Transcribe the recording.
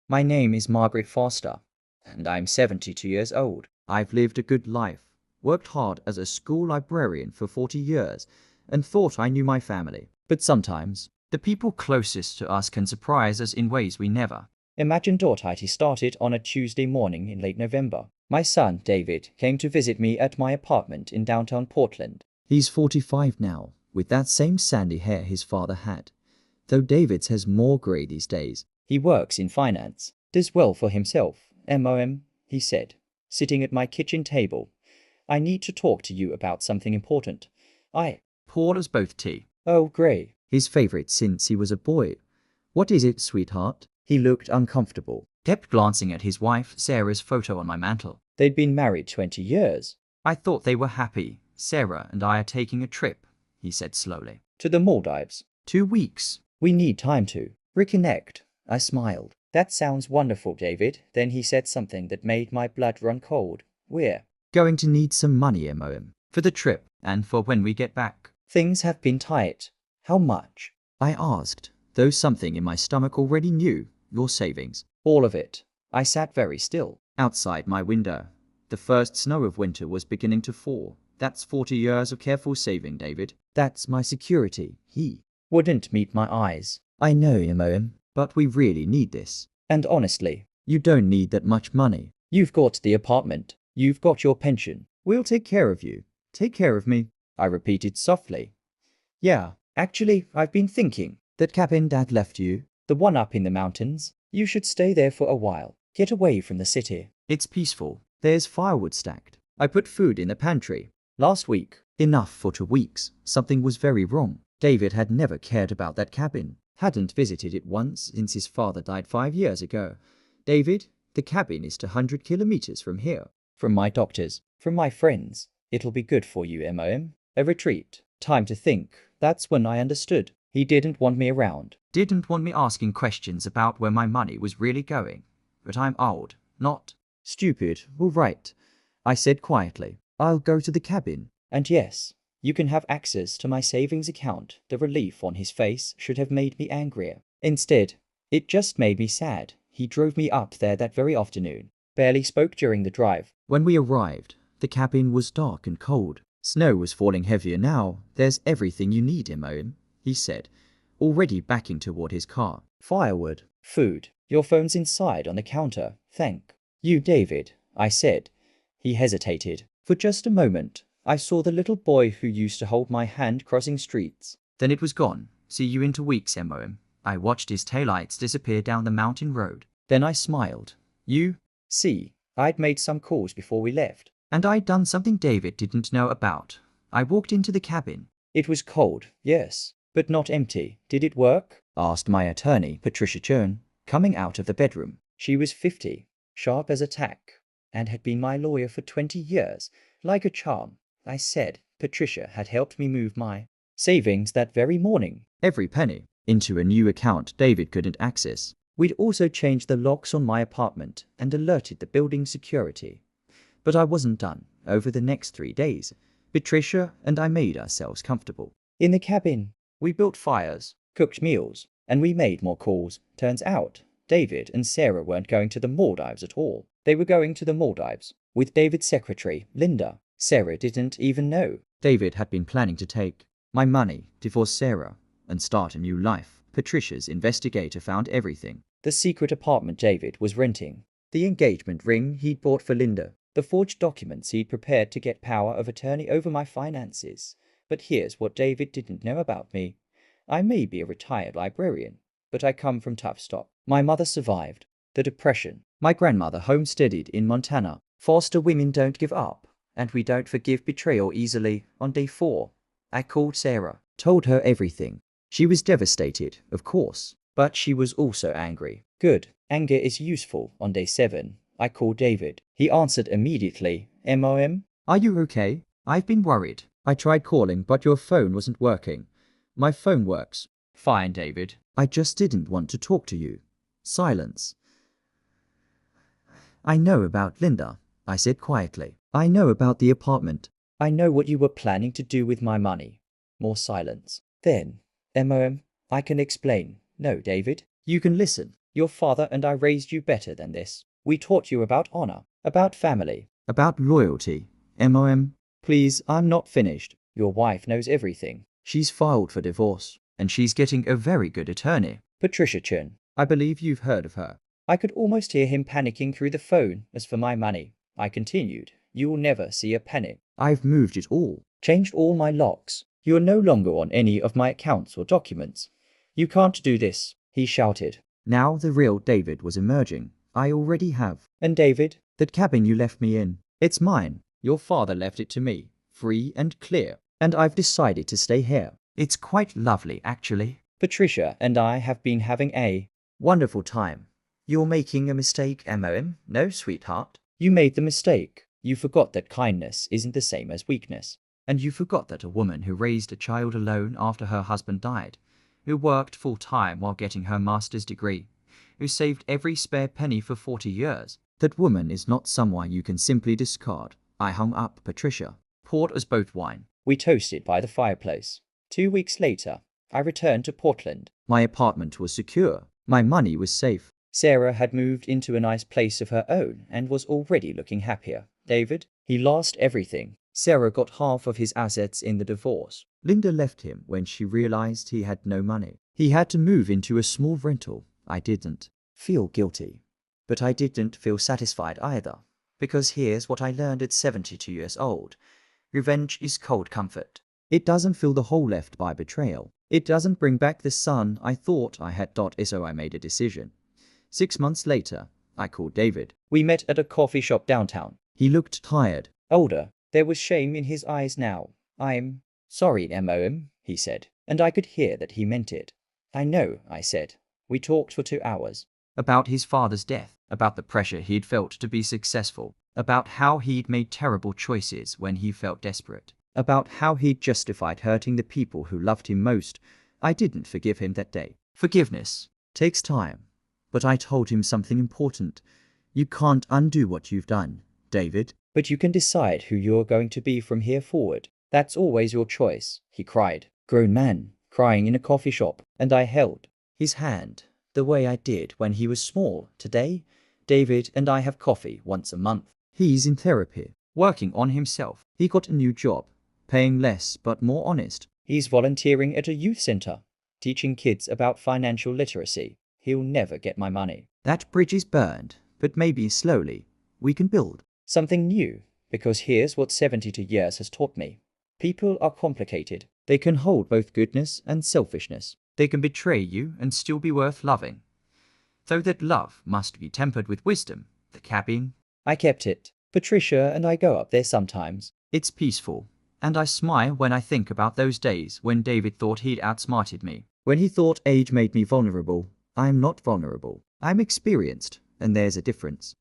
My name is Margaret Foster, and I'm 72 years old. I've lived a good life, worked hard as a school librarian for 40 years, and thought I knew my family. But sometimes, the people closest to us can surprise us in ways we never imagined. It started on a Tuesday morning in late November. My son, David, came to visit me at my apartment in downtown Portland. He's 45 now, with that same sandy hair his father had, though David's has more grey these days. He works in finance, does well for himself, he said, sitting at my kitchen table. I need to talk to you about something important. I poured us both tea. Oh, grey. His favourite since he was a boy. What is it, sweetheart? He looked uncomfortable, kept glancing at his wife Sarah's photo on my mantel. They'd been married 20 years. I thought they were happy. Sarah and I are taking a trip, he said slowly. To the Maldives. 2 weeks. We need time to reconnect. I smiled. That sounds wonderful, David. Then he said something that made my blood run cold. We're going to need some money, for the trip and for when we get back. Things have been tight. How much? I asked, though something in my stomach already knew. Your savings. All of it. I sat very still. Outside my window, the first snow of winter was beginning to fall. That's 40 years of careful saving, David. That's my security. He wouldn't meet my eyes. I know, but we really need this. And honestly, you don't need that much money. You've got the apartment. You've got your pension. We'll take care of you. Take care of me, I repeated softly. Yeah, actually, I've been thinking. That cabin Dad left you, the one up in the mountains, you should stay there for a while. Get away from the city. It's peaceful. There's firewood stacked. I put food in the pantry. Last week, enough for 2 weeks. Something was very wrong. David had never cared about that cabin. Hadn't visited it once since his father died 5 years ago. David, the cabin is 200 kilometers from here. From my doctors. From my friends. It'll be good for you, A retreat. Time to think. That's when I understood. He didn't want me around. Didn't want me asking questions about where my money was really going. But I'm old, not stupid. All right, I said quietly. I'll go to the cabin. And yes, you can have access to my savings account. The relief on his face should have made me angrier. Instead, it just made me sad. He drove me up there that very afternoon. Barely spoke during the drive. When we arrived, the cabin was dark and cold. Snow was falling heavier now. There's everything you need, he said, already backing toward his car. Firewood, food, your phone's inside on the counter. Thank you, David, I said. He hesitated. For just a moment, I saw the little boy who used to hold my hand crossing streets. Then it was gone. See you in 2 weeks, I watched his taillights disappear down the mountain road. Then I smiled. You see, I'd made some calls before we left. And I'd done something David didn't know about. I walked into the cabin. It was cold, yes, but not empty. Did it work? Asked my attorney, Patricia Chern, coming out of the bedroom. She was 50, sharp as a tack, and had been my lawyer for 20 years, like a charm. I said Patricia had helped me move my savings that very morning, every penny, into a new account David couldn't access. We'd also changed the locks on my apartment and alerted the building security. But I wasn't done. Over the next 3 days, Patricia and I made ourselves comfortable. In the cabin, we built fires, cooked meals, and we made more calls. Turns out, David and Sarah weren't going to the Maldives at all. They were going to the Maldives with David's secretary, Linda. Sarah didn't even know. David had been planning to take my money, divorce Sarah, and start a new life. Patricia's investigator found everything. The secret apartment David was renting, the engagement ring he'd bought for Linda, the forged documents he'd prepared to get power of attorney over my finances. But here's what David didn't know about me. I may be a retired librarian, but I come from tough stock. My mother survived the Depression. My grandmother homesteaded in Montana. Foster women don't give up, and we don't forgive betrayal easily. On day 4, I called Sarah, told her everything. She was devastated, of course, but she was also angry. Good. Anger is useful. On day 7, I called David. He answered immediately. Are you okay? I've been worried. I tried calling, but your phone wasn't working. My phone works. Fine, David. I just didn't want to talk to you. Silence. I know about Linda, I said quietly. I know about the apartment. I know what you were planning to do with my money. More silence. Then, I can explain. No, David, you can listen. Your father and I raised you better than this. We taught you about honor, about family, about loyalty. MOM. Please, I'm not finished. Your wife knows everything. She's filed for divorce, and she's getting a very good attorney. Patricia Chen. I believe you've heard of her. I could almost hear him panicking through the phone. As for my money, I continued, you will never see a penny. I've moved it all, changed all my locks. You are no longer on any of my accounts or documents. You can't do this, he shouted. Now the real David was emerging. I already have. And David, that cabin you left me in, it's mine. Your father left it to me, free and clear, and I've decided to stay here. It's quite lovely, actually. Patricia and I have been having a wonderful time. You're making a mistake, MOM. No, sweetheart. You made the mistake. You forgot that kindness isn't the same as weakness. And you forgot that a woman who raised a child alone after her husband died, who worked full-time while getting her master's degree, who saved every spare penny for 40 years, that woman is not someone you can simply discard. I hung up Patricia, poured us both wine. We toasted by the fireplace. 2 weeks later, I returned to Portland. My apartment was secure. My money was safe. Sarah had moved into a nice place of her own and was already looking happier. David, he lost everything. Sarah got half of his assets in the divorce. Linda left him when she realized he had no money. He had to move into a small rental. I didn't feel guilty, but I didn't feel satisfied either, because here's what I learned at 72 years old. Revenge is cold comfort. It doesn't fill the hole left by betrayal. It doesn't bring back the son I thought I had. So I made a decision. 6 months later, I called David. We met at a coffee shop downtown. He looked tired, older. There was shame in his eyes now. I'm sorry, MOM, he said, and I could hear that he meant it. I know, I said. We talked for 2 hours. About his father's death, about the pressure he'd felt to be successful, about how he'd made terrible choices when he felt desperate, about how he'd justified hurting the people who loved him most. I didn't forgive him that day. Forgiveness takes time. But I told him something important. You can't undo what you've done, David. But you can decide who you're going to be from here forward. That's always your choice, he cried. Grown man, crying in a coffee shop, and I held his hand the way I did when he was small. Today, David and I have coffee once a month. He's in therapy, working on himself. He got a new job, paying less but more honest. He's volunteering at a youth center, teaching kids about financial literacy. He'll never get my money. That bridge is burned, but maybe slowly we can build something new, because here's what 72 years has taught me. People are complicated. They can hold both goodness and selfishness. They can betray you and still be worth loving. Though that love must be tempered with wisdom. The cabin. I kept it. Patricia and I go up there sometimes. It's peaceful. And I smile when I think about those days when David thought he'd outsmarted me. When he thought age made me vulnerable. I'm not vulnerable. I'm experienced, and there's a difference.